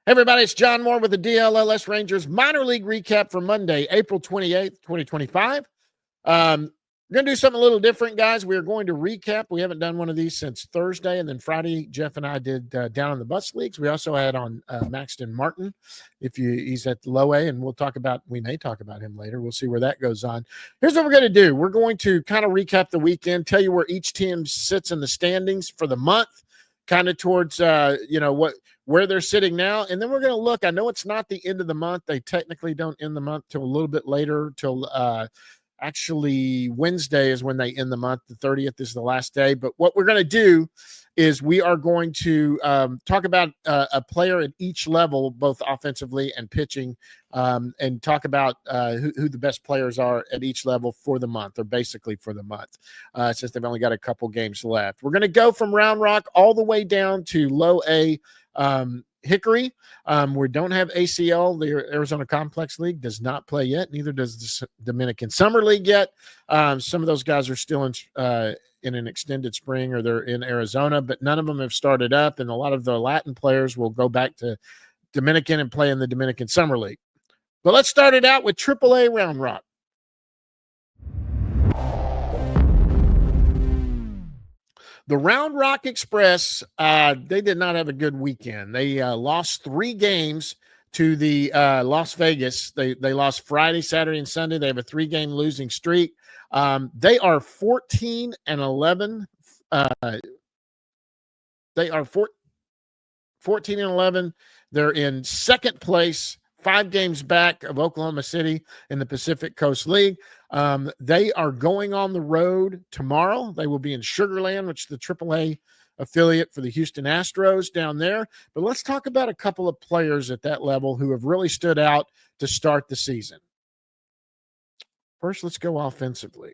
Hey everybody, it's John Moore with the DLLS Rangers minor league recap for Monday, April 28th, 2025. We're going to do something a little different, guys. We are going to recap. We haven't done one of these since Thursday, and then Friday, Jeff and I did down in the bus leagues. We also had on Maxton Martin. He's at low A, and we may talk about him later. We'll see where that goes on. Here's what we're going to do. We're going to kind of recap the weekend, tell you where each team sits in the standings for the month, kind of towards, where they're sitting now. And then we're going to look. I know it's not the end of the month. They technically don't end the month till a little bit later, till actually Wednesday is when they end the month. The 30th is the last day. But what we're going to do is we are going to talk about a player at each level, both offensively and pitching, and talk about who the best players are at each level for the month, or basically for the month, since they've only got a couple games left. We're going to go from Round Rock all the way down to low A, Hickory. We don't have ACL. The Arizona Complex League does not play yet. Neither does the Dominican Summer League yet. Some of those guys are still in an extended spring, or they're in Arizona, but none of them have started up. And a lot of the Latin players will go back to Dominican and play in the Dominican Summer League. But let's start it out with AAA Round Rock. The Round Rock Express, they did not have a good weekend. They lost 3 games to the Las Vegas. They lost Friday, Saturday, and Sunday. They have a 3-game losing streak. They are 14-11. They are 14-11. They're in second place, 5 games back of Oklahoma City in the Pacific Coast League. They are going on the road tomorrow. They will be in Sugar Land, which is the AAA affiliate for the Houston Astros down there. But let's talk about a couple of players at that level who have really stood out to start the season. First, let's go offensively.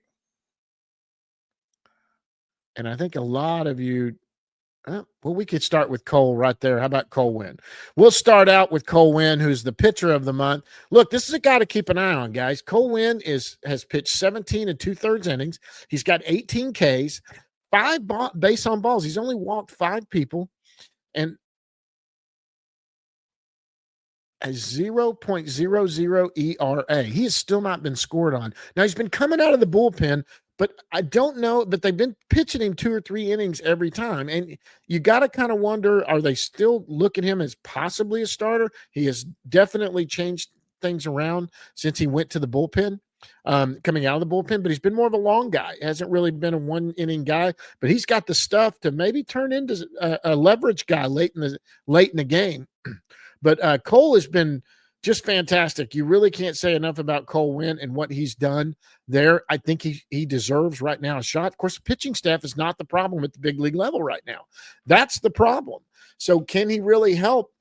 And I think a lot of you, we could start with Cole right there. How about Cole Winn? We'll start out with Cole Winn, who's the pitcher of the month. Look, this is a guy to keep an eye on, guys. Cole Winn has pitched 17 2/3 innings. He's got 18 Ks, 5 base on balls. He's only walked 5 people, and a 0.00 ERA. He has still not been scored on. Now, he's been coming out of the bullpen, but I don't know, but they've been pitching him 2 or 3 innings every time. And you got to kind of wonder, are they still looking at him as possibly a starter? He has definitely changed things around since he went to the bullpen, coming out of the bullpen, but he's been more of a long guy. He hasn't really been a 1-inning guy, but he's got the stuff to maybe turn into a leverage guy late in the game. But Cole has been just fantastic. You really can't say enough about Cole Winn and what he's done there. I think he deserves right now a shot. Of course, the pitching staff is not the problem at the big league level right now. That's the problem. So can he really help?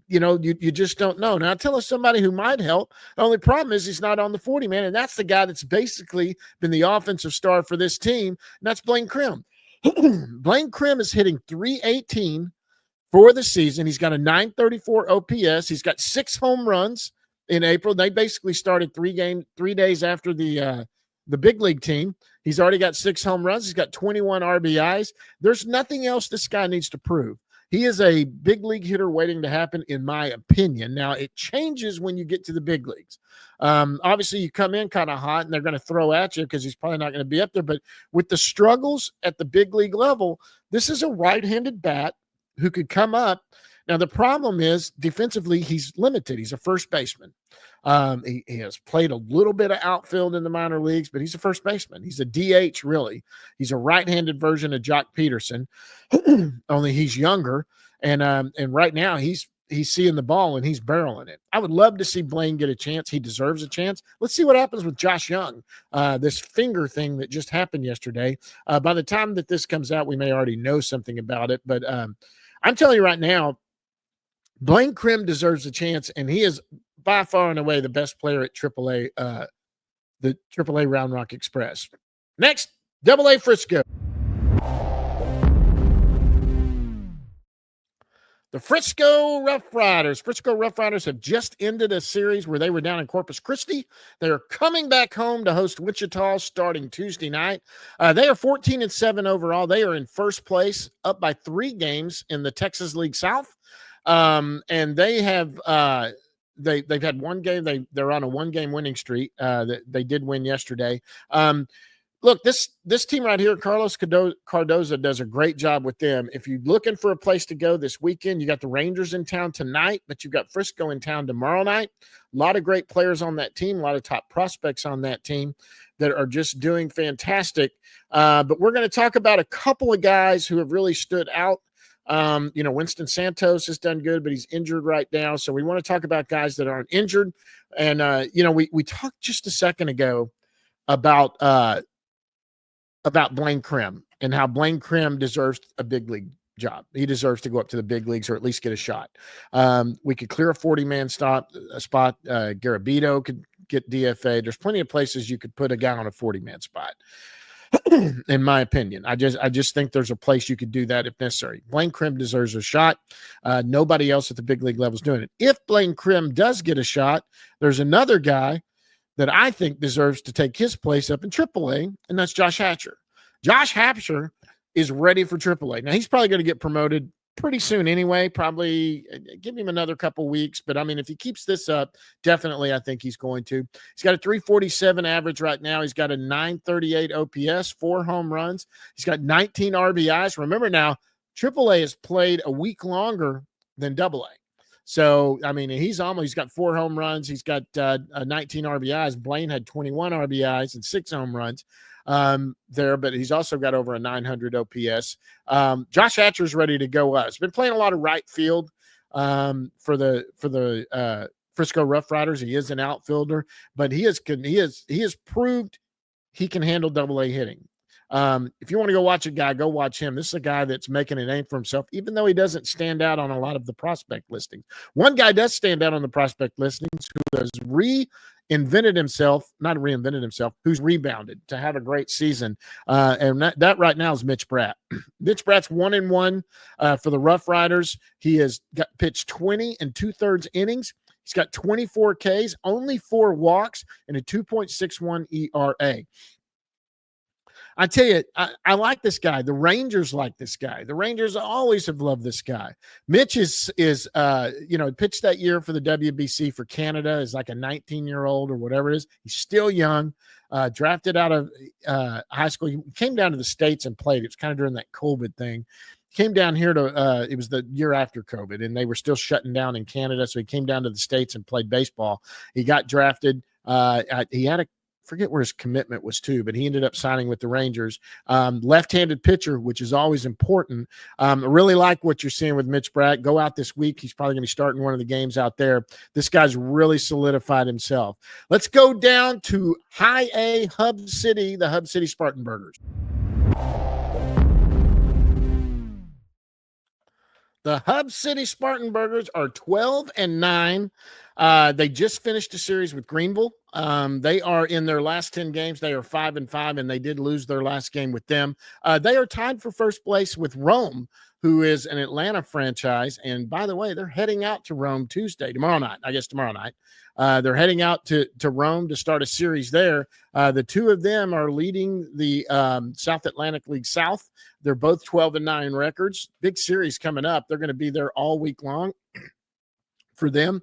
You just don't know. Now, tell us somebody who might help. The only problem is he's not on the 40-man, and that's the guy that's basically been the offensive star for this team, and that's Blaine Krim. Blaine Krim is hitting .318 for the season. He's got a .934 OPS. He's got 6 home runs in April. They basically started 3 days after the big league team. He's already got 6 home runs. He's got 21 RBIs. There's nothing else this guy needs to prove. He is a big league hitter waiting to happen, in my opinion. Now, it changes when you get to the big leagues. Obviously, you come in kind of hot, and they're going to throw at you because he's probably not going to be up there. But with the struggles at the big league level, this is a right-handed bat who could come up. Now, the problem is defensively, he's limited. He's a first baseman. He has played a little bit of outfield in the minor leagues, but he's a first baseman. He's a DH, really. He's a right-handed version of Jock Peterson, only he's younger. And right now he's seeing the ball and he's barreling it. I would love to see Blaine get a chance. He deserves a chance. Let's see what happens with Josh Young, this finger thing that just happened yesterday. By the time that this comes out, we may already know something about it. But I'm telling you right now, Blaine Krim deserves a chance, and he is by far and away the best player at AAA, the AAA Round Rock Express. Next, AA Frisco. The Frisco Rough Riders. Frisco Rough Riders have just ended a series where they were down in Corpus Christi. They are coming back home to host Wichita starting Tuesday night. They are 14-7 overall. They are in first place, up by 3 games in the Texas League South. And they have they've had one game. They're on a 1-game winning streak. They did win yesterday. Look, this team right here, Carlos Cardoza does a great job with them. If you're looking for a place to go this weekend, you got the Rangers in town tonight, but you've got Frisco in town tomorrow night. A lot of great players on that team, a lot of top prospects on that team that are just doing fantastic. But we're going to talk about a couple of guys who have really stood out. Winston Santos has done good, but he's injured right now. So we want to talk about guys that aren't injured. And, we talked just a second ago about Blaine Krim and how Blaine Krim deserves a big league job. He deserves to go up to the big leagues or at least get a shot. We could clear a 40-man spot. Garabito could get DFA. There's plenty of places you could put a guy on a 40-man spot. In my opinion, I just think there's a place you could do that if necessary. Blaine Krim deserves a shot. Nobody else at the big league level is doing it. If Blaine Krim does get a shot, there's another guy that I think deserves to take his place up in AAA, and that's Josh Hatcher. Josh Hatcher is ready for AAA. Now, he's probably going to get promoted pretty soon anyway, probably give him another couple weeks. But, I mean, if he keeps this up, definitely I think he's going to. He's got a 347 average right now. He's got a 938 OPS, 4 home runs. He's got 19 RBIs. Remember now, AAA has played a week longer than AA. So, I mean, he's got 4 home runs. He's got 19 RBIs. Blaine had 21 RBIs and 6 home runs there, but he's also got over a 900 OPS. Josh Hatcher's ready to go up. He's been playing a lot of right field for the Frisco Rough Riders. He is an outfielder, but he has proved he can handle AA hitting. If you want to go watch a guy, go watch him. This is a guy that's making a name for himself, even though he doesn't stand out on a lot of the prospect listings. One guy does stand out on the prospect listings who has who's rebounded to have a great season. And that right now is Mitch Bratt. Mitch Bratt's 1-1 for the Rough Riders. He has pitched 20 2/3 innings. He's got 24 Ks, only 4 walks, and a 2.61 ERA. I tell you, I like this guy. The Rangers like this guy. The Rangers always have loved this guy. Mitch is pitched that year for the WBC for Canada, is like a 19-year-old or whatever it is. He's still young, drafted out of high school. He came down to the States and played. It was kind of during that COVID thing. Came down here it was the year after COVID, and they were still shutting down in Canada. So he came down to the States and played baseball. He got drafted. He had forget where his commitment was to, but he ended up signing with the Rangers. Left-handed pitcher, which is always important. I really like what you're seeing with Mitch Bratt. Go out this week. He's probably going to be starting one of the games out there. This guy's really solidified himself. Let's go down to High A Hub City, the Hub City Spartanburgers. The Hub City Spartanburgers are 12-9. They just finished a series with Greenville. They are in their last 10 games. They are 5-5, and they did lose their last game with them. They are tied for first place with Rome, who is an Atlanta franchise. And by the way, they're heading out to Rome tomorrow night. They're heading out to Rome to start a series there. The two of them are leading the South Atlantic League South. They're both 12-9 records. Big series coming up. They're going to be there all week long for them.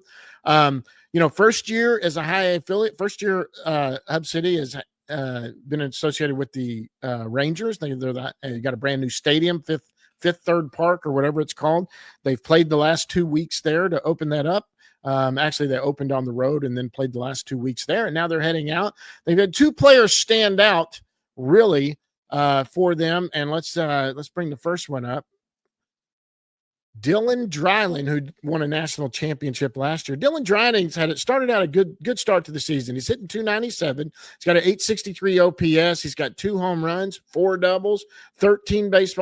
First year as a high A affiliate, Hub City has been associated with the Rangers. They got a brand new stadium, Fifth Third Park or whatever it's called. They've played the last 2 weeks there to open that up. Actually, they opened on the road and then played the last 2 weeks there, and now they're heading out. They've had 2 players stand out really for them, and let's bring the first one up. Dylan Dreiling, who won a national championship last year. Dylan Dreiling's started out a good start to the season. He's hitting 297. He's got an 863 OPS. He's got 2 home runs, 4 doubles, 19 base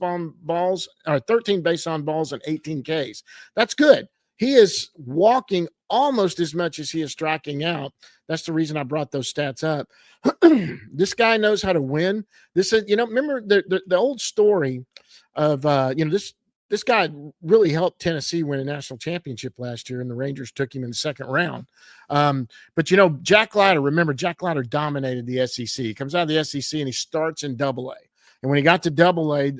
on balls, and 18 Ks. That's good. He is walking almost as much as he is striking out. That's the reason I brought those stats up. This guy knows how to win. This is, remember the old story of, this guy really helped Tennessee win a national championship last year, and the Rangers took him in the second round. But Jack Leiter dominated the SEC. He comes out of the SEC and he starts in AA. And when he got to AA,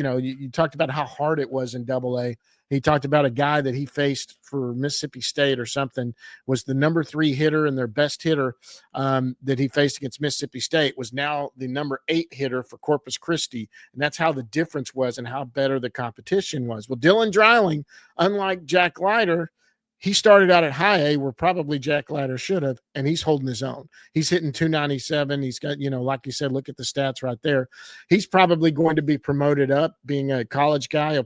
you talked about how hard it was in Double-A. He talked about a guy that he faced for Mississippi State or something, was the number 3 hitter, and their best hitter that he faced against Mississippi State was now the number 8 hitter for Corpus Christi. And that's how the difference was and how better the competition was. Well, Dylan Dreiling, unlike Jack Leiter, he started out at high A, where probably Jack Leiter should have, and he's holding his own. He's hitting 297. He's got, like you said, look at the stats right there. He's probably going to be promoted up, being a college guy.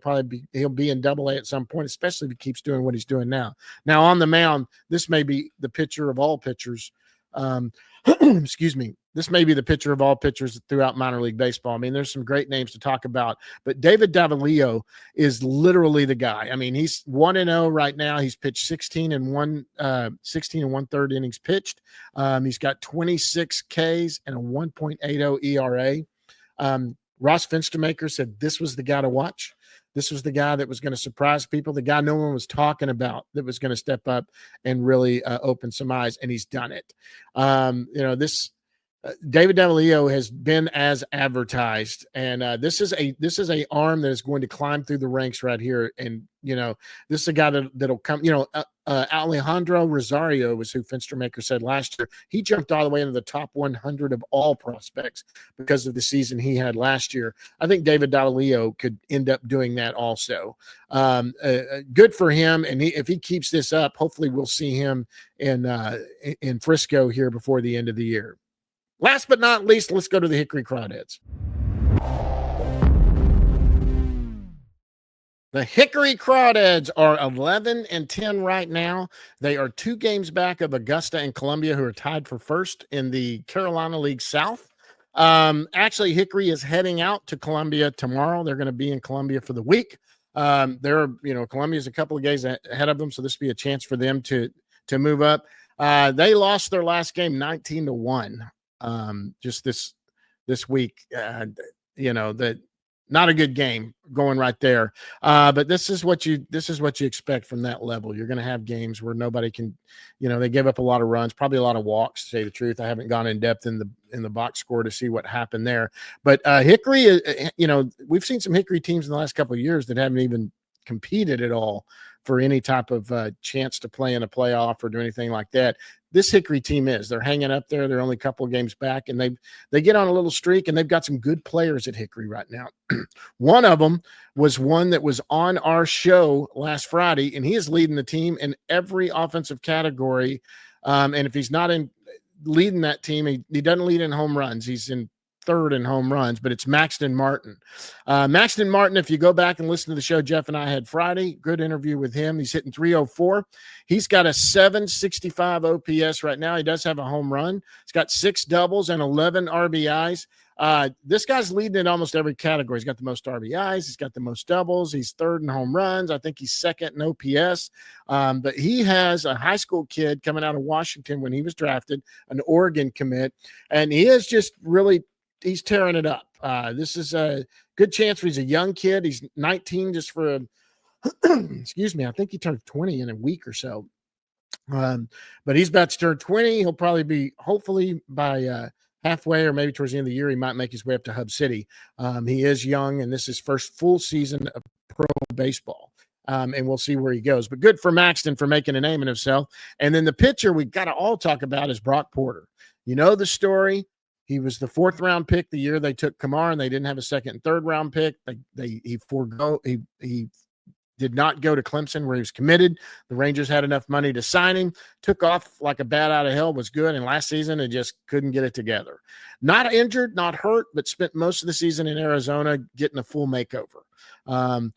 He'll be in Double-A at some point, especially if he keeps doing what he's doing now. Now on the mound, this may be the pitcher of all pitchers. Excuse me. This may be the pitcher of all pitchers throughout minor league baseball. I mean, there's some great names to talk about, but David Davalillo is literally the guy. I mean, he's 1-0 right now. He's pitched 16 and 1/3 innings pitched. He's got 26 Ks and a 1.80 ERA. Ross Finstermaker said this was the guy to watch. This was the guy that was going to surprise people, the guy no one was talking about that was going to step up and really open some eyes, and he's done it. David Davalillo has been as advertised, and this is a arm that is going to climb through the ranks right here. And this is a guy that'll come. Alejandro Rosario was who Finstermaker said last year. He jumped all the way into the top 100 of all prospects because of the season he had last year. I think David Davalillo could end up doing that also. Good for him, and if he keeps this up, hopefully we'll see him in Frisco here before the end of the year. Last but not least, let's go to the Hickory Crawdads. The Hickory Crawdads are 11-10 right now. They are 2 games back of Augusta and Columbia, who are tied for first in the Carolina League South. Actually, Hickory is heading out to Columbia tomorrow. They're going to be in Columbia for the week. Columbia's a couple of days ahead of them, so this will be a chance for them to move up. They lost their last game 19-1. Just this week, that not a good game going right there. But this is what you expect from that level. You're going to have games where nobody can, they give up a lot of runs, probably a lot of walks, to say the truth. I haven't gone in depth in the box score to see what happened there. But Hickory, we've seen some Hickory teams in the last couple of years that haven't even competed at all for any type of chance to play in a playoff or do anything like that. This Hickory team they're hanging up there. They're only a couple of games back, and they get on a little streak, and they've got some good players at Hickory right now. One of them was one that was on our show last Friday, and he is leading the team in every offensive category. And if he's not in leading that team, he doesn't lead in home runs. He's in third in home runs, but it's Maxton Martin. Maxton Martin, if you go back and listen to the show Jeff and I had Friday, good interview with him. He's hitting 304. He's got a 765 OPS right now. He does have a home run. He's got 6 doubles and 11 RBIs. This guy's leading in almost every category. He's got the most RBIs. He's got the most doubles. He's third in home runs. I think he's second in OPS. But he has a high school kid coming out of Washington when he was drafted, an Oregon commit, and he is just really he's tearing it up. This is a good chance for he's a young kid. He's 19 just for excuse me. I think he turned 20 in a week or so. But he's about to turn 20. He'll probably be, hopefully by halfway or maybe towards the end of the year, he might make his way up to Hub City. He is young, and this is his first full season of pro baseball. And we'll see where he goes. But good for Maxton for making a name in himself. And then the pitcher we got to all talk about is Brock Porter. You know the story. He was the 4th round pick the year they took Kamar, and they didn't have a 2nd and 3rd round pick. He did not go to Clemson where he was committed. The Rangers had enough money to sign him, took off like a bat out of hell, was good. And last season, it just couldn't get it together. Not injured, not hurt, but spent most of the season in Arizona getting a full makeover. And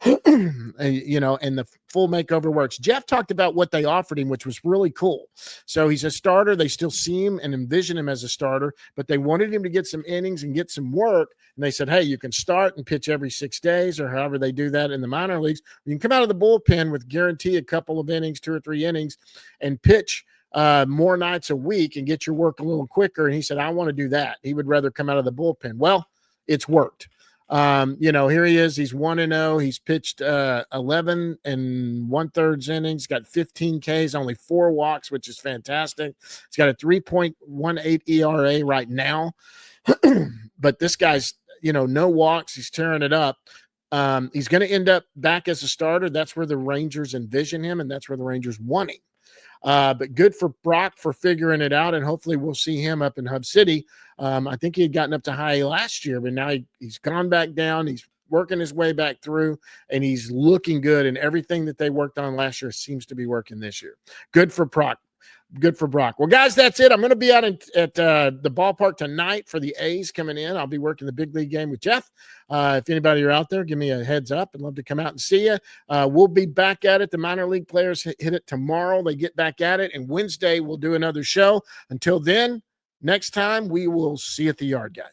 the full makeover works. Jeff talked about what they offered him, which was really cool. So he's a starter. They still see him and envision him as a starter, but they wanted him to get some innings and get some work. And they said, hey, you can start and pitch every 6 days or however they do that in the minor leagues. You can come out of the bullpen with guarantee a couple of innings, 2 or 3 innings, and pitch more nights a week and get your work a little quicker. And he said, I want to do that. He would rather come out of the bullpen. Well, it's worked. Here he is. He's 1-0. He's pitched 11 and 1/3 innings, got 15 Ks, only 4 walks, which is fantastic. He's got a 3.18 ERA right now. But this guy's, no walks. He's tearing it up. He's going to end up back as a starter. That's where the Rangers envision him, and that's where the Rangers want him. But good for Brock for figuring it out, and hopefully we'll see him up in Hub City. I think he had gotten up to high A last year, but now he's gone back down. He's working his way back through, and he's looking good, and everything that they worked on last year seems to be working this year. Good for Brock. Good for Brock. Well, guys, that's it. I'm going to be out at the ballpark tonight for the A's coming in. I'll be working the big league game with Jeff. If anybody are out there, give me a heads up. I'd love to come out and see you. We'll be back at it. The minor league players hit it tomorrow. They get back at it. And Wednesday, we'll do another show. Until then, next time, we will see you at the yard, guys.